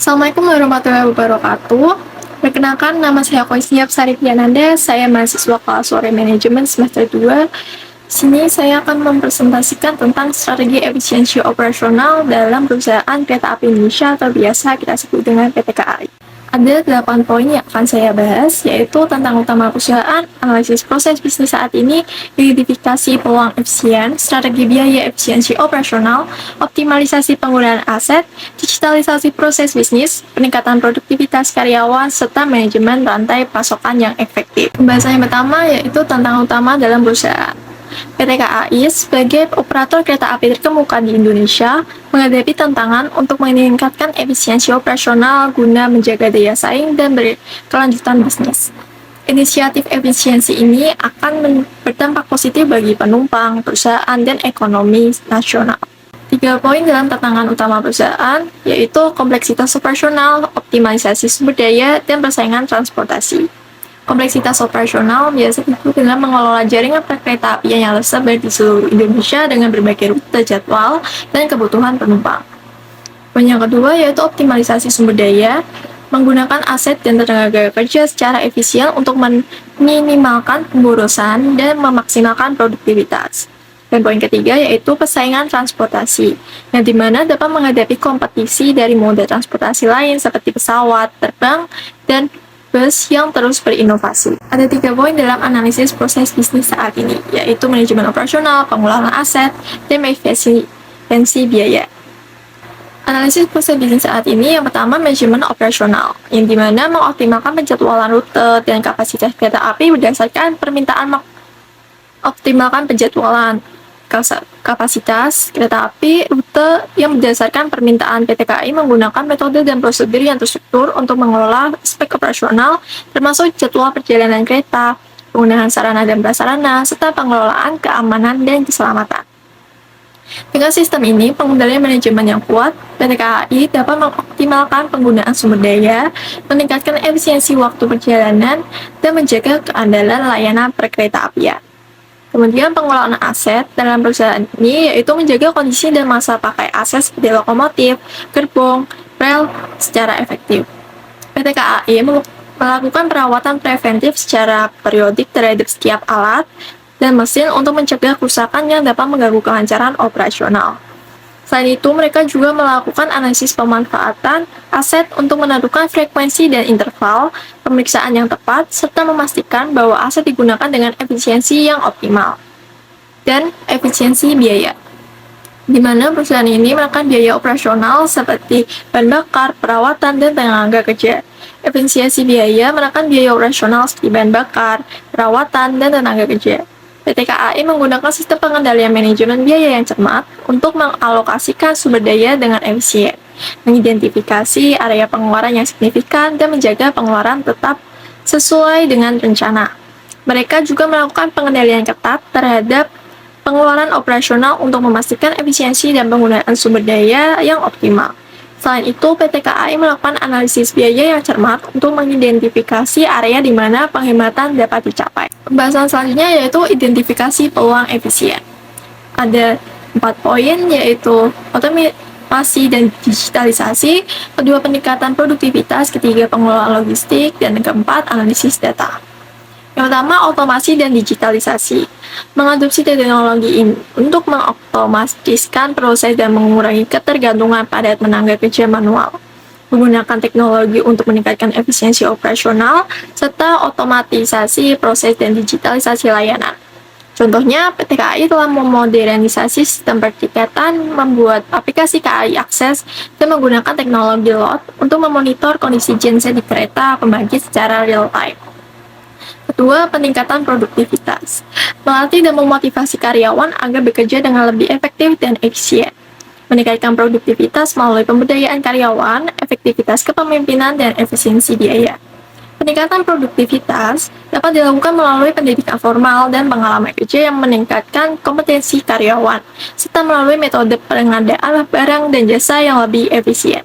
Assalamualaikum warahmatullahi wabarakatuh. Perkenalkan, nama saya Koisniap Sarifyananda. Saya mahasiswa kelas sore manajemen semester 2. Sini saya akan mempresentasikan tentang strategi efisiensi operasional dalam perusahaan kereta api Indonesia atau biasa kita sebut dengan PT KAI. Ada 8 poin yang akan saya bahas, yaitu tentang utama perusahaan, analisis proses bisnis saat ini, identifikasi peluang efisien, strategi biaya efisiensi operasional, optimalisasi penggunaan aset, digitalisasi proses bisnis, peningkatan produktivitas karyawan, serta manajemen rantai pasokan yang efektif. Pembahasan yang pertama yaitu tantangan utama dalam perusahaan. PT KAI sebagai operator kereta api terkemuka di Indonesia menghadapi tantangan untuk meningkatkan efisiensi operasional guna menjaga daya saing dan berkelanjutan bisnis. Inisiatif efisiensi ini akan berdampak positif bagi penumpang, perusahaan, dan ekonomi nasional. 3 poin dalam tantangan utama perusahaan yaitu kompleksitas operasional, optimalisasi sumber daya, dan persaingan transportasi. Kompleksitas operasional biasa disebut dengan mengelola jaringan kereta api yang tersebar di seluruh Indonesia dengan berbagai rute jadwal dan kebutuhan penumpang. Poin yang kedua yaitu optimalisasi sumber daya, menggunakan aset dan tenaga kerja secara efisien untuk meminimalkan pemborosan dan memaksimalkan produktivitas. Dan poin ketiga yaitu persaingan transportasi, yang dimana dapat menghadapi kompetisi dari moda transportasi lain seperti pesawat, terbang, dan bus yang terus berinovasi. Ada 3 poin dalam analisis proses bisnis saat ini, yaitu manajemen operasional, pengelolaan aset, dan efisiensi biaya. Analisis proses bisnis saat ini yang pertama manajemen operasional, yang dimana mengoptimalkan penjadwalan rute dan kapasitas kereta api berdasarkan permintaan optimalkan penjadwalan kapasitas kereta api rute yang berdasarkan permintaan PT KAI menggunakan metode dan prosedur yang terstruktur untuk mengelola aspek operasional termasuk jadwal perjalanan kereta, penggunaan sarana dan prasarana, serta pengelolaan keamanan dan keselamatan. Dengan sistem ini, pengendalian manajemen yang kuat, PT KAI dapat mengoptimalkan penggunaan sumber daya, meningkatkan efisiensi waktu perjalanan, dan menjaga keandalan layanan perkereta-apian. Kemudian pengelolaan aset dalam perusahaan ini yaitu menjaga kondisi dan masa pakai aset seperti lokomotif, gerbong, rel secara efektif. PT KAI melakukan perawatan preventif secara periodik terhadap setiap alat dan mesin untuk mencegah kerusakan yang dapat mengganggu kelancaran operasional. Selain itu, mereka juga melakukan analisis pemanfaatan aset untuk menentukan frekuensi dan interval pemeriksaan yang tepat, serta memastikan bahwa aset digunakan dengan efisiensi yang optimal. Dan efisiensi biaya, di mana perusahaan ini menekan biaya operasional seperti bahan bakar, perawatan, dan tenaga kerja. Efisiensi biaya menekan biaya operasional seperti bahan bakar, perawatan, dan tenaga kerja. PT KAI menggunakan sistem pengendalian manajemen biaya yang cermat untuk mengalokasikan sumber daya dengan efisien, mengidentifikasi area pengeluaran yang signifikan, dan menjaga pengeluaran tetap sesuai dengan rencana. Mereka juga melakukan pengendalian ketat terhadap pengeluaran operasional untuk memastikan efisiensi dan penggunaan sumber daya yang optimal. Selain itu, PT KAI melakukan analisis biaya yang cermat untuk mengidentifikasi area di mana penghematan dapat dicapai. Pembahasan selanjutnya yaitu identifikasi peluang efisien. Ada 4 poin yaitu otomasi dan digitalisasi, kedua peningkatan produktivitas, ketiga pengelolaan logistik, dan keempat analisis data. Yang pertama, otomasi dan digitalisasi. Mengadopsi teknologi ini untuk mengotomatiskan proses dan mengurangi ketergantungan pada tenaga kerja manual. Menggunakan teknologi untuk meningkatkan efisiensi operasional, serta otomatisasi proses dan digitalisasi layanan. Contohnya, PT KAI telah memodernisasi sistem pertikatan, membuat aplikasi KAI Akses, dan menggunakan teknologi LOT untuk memonitor kondisi genset di kereta pembangkit secara real-time. Kedua, peningkatan produktivitas. Melatih dan memotivasi karyawan agar bekerja dengan lebih efektif dan efisien. Meningkatkan produktivitas melalui pemberdayaan karyawan, efektivitas kepemimpinan, dan efisiensi biaya. Peningkatan produktivitas dapat dilakukan melalui pendidikan formal dan pengalaman kerja yang meningkatkan kompetensi karyawan, serta melalui metode pengadaan barang dan jasa yang lebih efisien.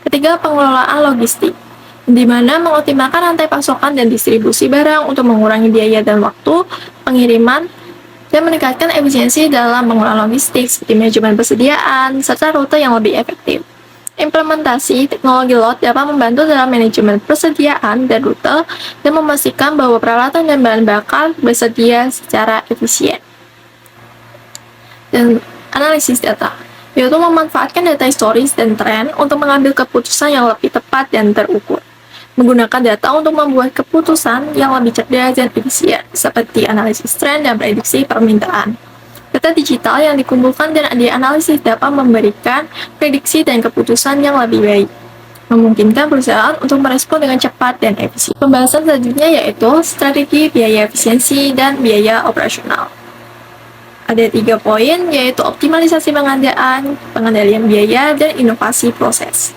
Ketiga, pengelolaan logistik, di mana mengoptimalkan rantai pasokan dan distribusi barang untuk mengurangi biaya dan waktu pengiriman, dan meningkatkan efisiensi dalam pengelolaan logistik seperti manajemen persediaan, serta rute yang lebih efektif. Implementasi teknologi lot dapat membantu dalam manajemen persediaan dan rute dan memastikan bahwa peralatan dan bahan bakar bersedia secara efisien. Dan analisis data, yaitu memanfaatkan data historis dan tren untuk mengambil keputusan yang lebih tepat dan terukur. Menggunakan data untuk membuat keputusan yang lebih cerdas dan efisien, seperti analisis tren dan prediksi permintaan. Data digital yang dikumpulkan dan dianalisis dapat memberikan prediksi dan keputusan yang lebih baik, memungkinkan perusahaan untuk merespon dengan cepat dan efisien. Pembahasan selanjutnya yaitu strategi biaya efisiensi dan biaya operasional. Ada 3 poin, yaitu optimalisasi pengadaan, pengendalian biaya, dan inovasi proses.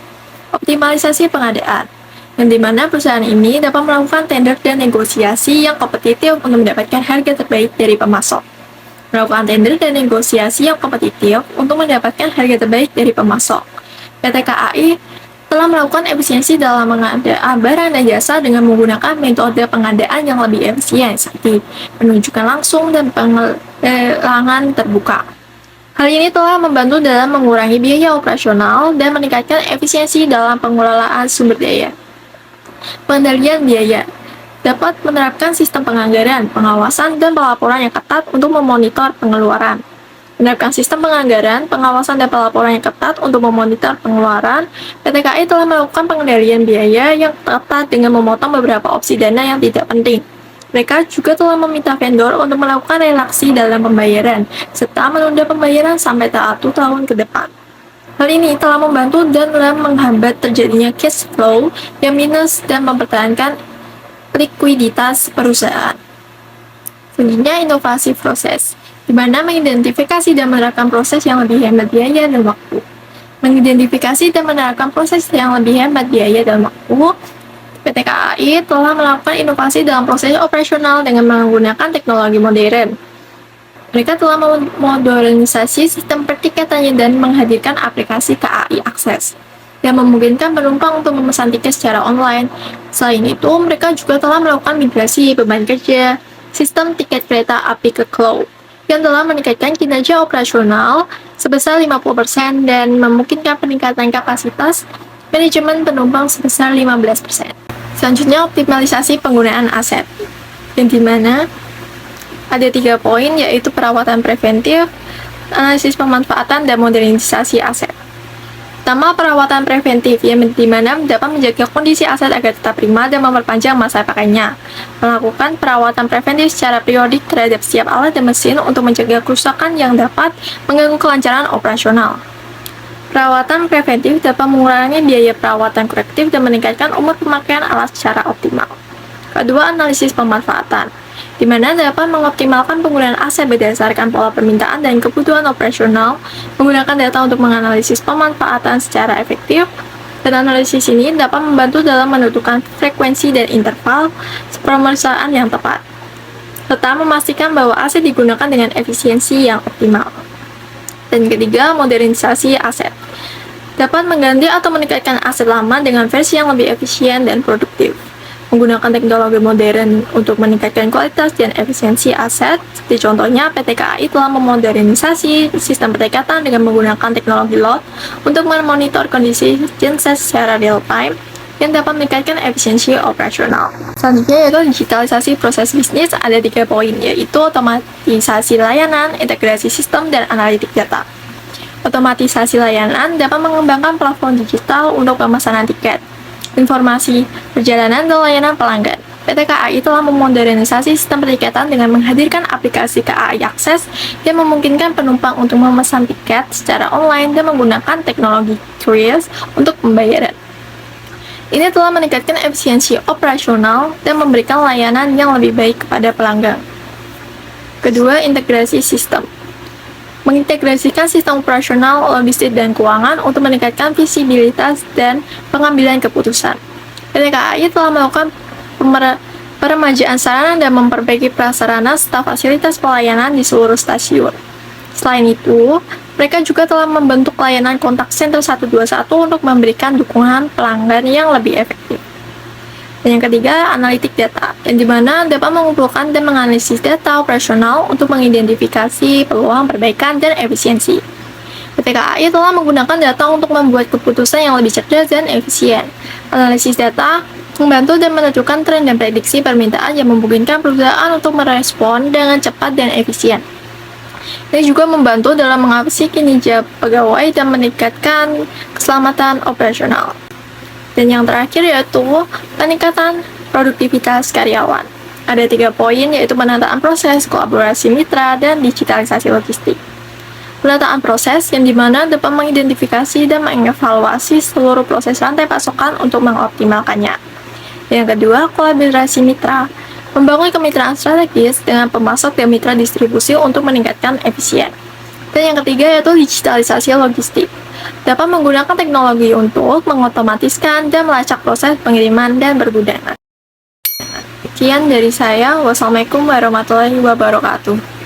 Optimalisasi pengadaan, yang dimana perusahaan ini dapat melakukan tender dan negosiasi yang kompetitif untuk mendapatkan harga terbaik dari pemasok. Melakukan tender dan negosiasi yang kompetitif untuk mendapatkan harga terbaik dari pemasok. PT KAI telah melakukan efisiensi dalam pengadaan barang dan jasa dengan menggunakan metode pengadaan yang lebih efisien, seperti penunjukan langsung dan penggalangan terbuka. Hal ini telah membantu dalam mengurangi biaya operasional dan meningkatkan efisiensi dalam pengelolaan sumber daya. Pengendalian biaya dapat menerapkan sistem penganggaran, pengawasan, dan pelaporan yang ketat untuk memonitor pengeluaran. Menerapkan sistem penganggaran, pengawasan, dan pelaporan yang ketat untuk memonitor pengeluaran, PT KAI telah melakukan pengendalian biaya yang ketat dengan memotong beberapa opsi dana yang tidak penting. Mereka juga telah meminta vendor untuk melakukan relaksi dalam pembayaran, serta menunda pembayaran sampai 1 tahun ke depan. Hal ini telah membantu dan menghambat terjadinya cash flow yang minus dan mempertahankan likuiditas perusahaan. Selanjutnya, inovasi proses, di mana mengidentifikasi dan menerapkan proses yang lebih hemat biaya dan waktu. Mengidentifikasi dan menerapkan proses yang lebih hemat biaya dan waktu, PT KAI telah melakukan inovasi dalam proses operasional dengan menggunakan teknologi modern. Mereka telah memodernisasi sistem pertiketannya dan menghadirkan aplikasi KAI Akses yang memungkinkan penumpang untuk memesan tiket secara online. Selain itu, mereka juga telah melakukan migrasi beban kerja sistem tiket kereta api ke cloud, yang telah meningkatkan kinerja operasional sebesar 50% dan memungkinkan peningkatan kapasitas manajemen penumpang sebesar 15%. Selanjutnya, optimalisasi penggunaan aset, yang dimana ada 3 poin, yaitu perawatan preventif, analisis pemanfaatan, dan modernisasi aset. Pertama, perawatan preventif, yang dimana dapat menjaga kondisi aset agar tetap prima dan memperpanjang masa pakainya. Melakukan perawatan preventif secara periodik terhadap setiap alat dan mesin untuk mencegah kerusakan yang dapat mengganggu kelancaran operasional. Perawatan preventif dapat mengurangi biaya perawatan korektif dan meningkatkan umur pemakaian alat secara optimal. Kedua, analisis pemanfaatan, di mana dapat mengoptimalkan penggunaan aset berdasarkan pola permintaan dan kebutuhan operasional, menggunakan data untuk menganalisis pemanfaatan secara efektif, dan analisis ini dapat membantu dalam menentukan frekuensi dan interval pemeriksaan yang tepat, serta memastikan bahwa aset digunakan dengan efisiensi yang optimal. Dan ketiga, modernisasi aset, dapat mengganti atau meningkatkan aset lama dengan versi yang lebih efisien dan produktif. Menggunakan teknologi modern untuk meningkatkan kualitas dan efisiensi aset, seperti contohnya PT KAI telah memodernisasi sistem pertikatan dengan menggunakan teknologi lot untuk memonitor kondisi genset secara real time yang dapat meningkatkan efisiensi operasional. Selanjutnya yaitu digitalisasi proses bisnis, ada 3 poin, yaitu otomatisasi layanan, integrasi sistem, dan analitik data. Otomatisasi layanan dapat mengembangkan platform digital untuk pemesanan tiket, informasi perjalanan, dan layanan pelanggan. PT KAI telah memodernisasi sistem pertikatan dengan menghadirkan aplikasi KAI Akses yang memungkinkan penumpang untuk memesan tiket secara online dan menggunakan teknologi QRIS untuk pembayaran. Ini telah meningkatkan efisiensi operasional dan memberikan layanan yang lebih baik kepada pelanggan. Kedua, integrasi sistem. Mengintegrasikan sistem operasional, logistik, dan keuangan untuk meningkatkan visibilitas dan pengambilan keputusan. PT KAI telah melakukan peremajaan sarana dan memperbaiki prasarana serta fasilitas pelayanan di seluruh stasiun. Selain itu, mereka juga telah membentuk layanan kontak center 121 untuk memberikan dukungan pelanggan yang lebih efektif. Dan yang ketiga, analitik data, yang dimana dapat mengumpulkan dan menganalisis data operasional untuk mengidentifikasi peluang perbaikan dan efisiensi. PT PT KAI telah menggunakan data untuk membuat keputusan yang lebih cerdas dan efisien. Analisis data membantu dan menentukan tren dan prediksi permintaan yang memungkinkan perusahaan untuk merespon dengan cepat dan efisien. Ini juga membantu dalam mengawasi kinerja pegawai dan meningkatkan keselamatan operasional. Dan yang terakhir yaitu peningkatan produktivitas karyawan. Ada 3 poin, yaitu penataan proses, kolaborasi mitra, dan digitalisasi logistik. Penataan proses yang dimana dapat mengidentifikasi dan mengevaluasi seluruh proses rantai pasokan untuk mengoptimalkannya. Yang kedua, kolaborasi mitra. Membangun kemitraan strategis dengan pemasok dan mitra distribusi untuk meningkatkan efisien. Dan yang ketiga yaitu digitalisasi logistik. Dapat menggunakan teknologi untuk mengotomatiskan dan melacak proses pengiriman dan bergudang. Sekian dari saya. Wassalamualaikum warahmatullahi wabarakatuh.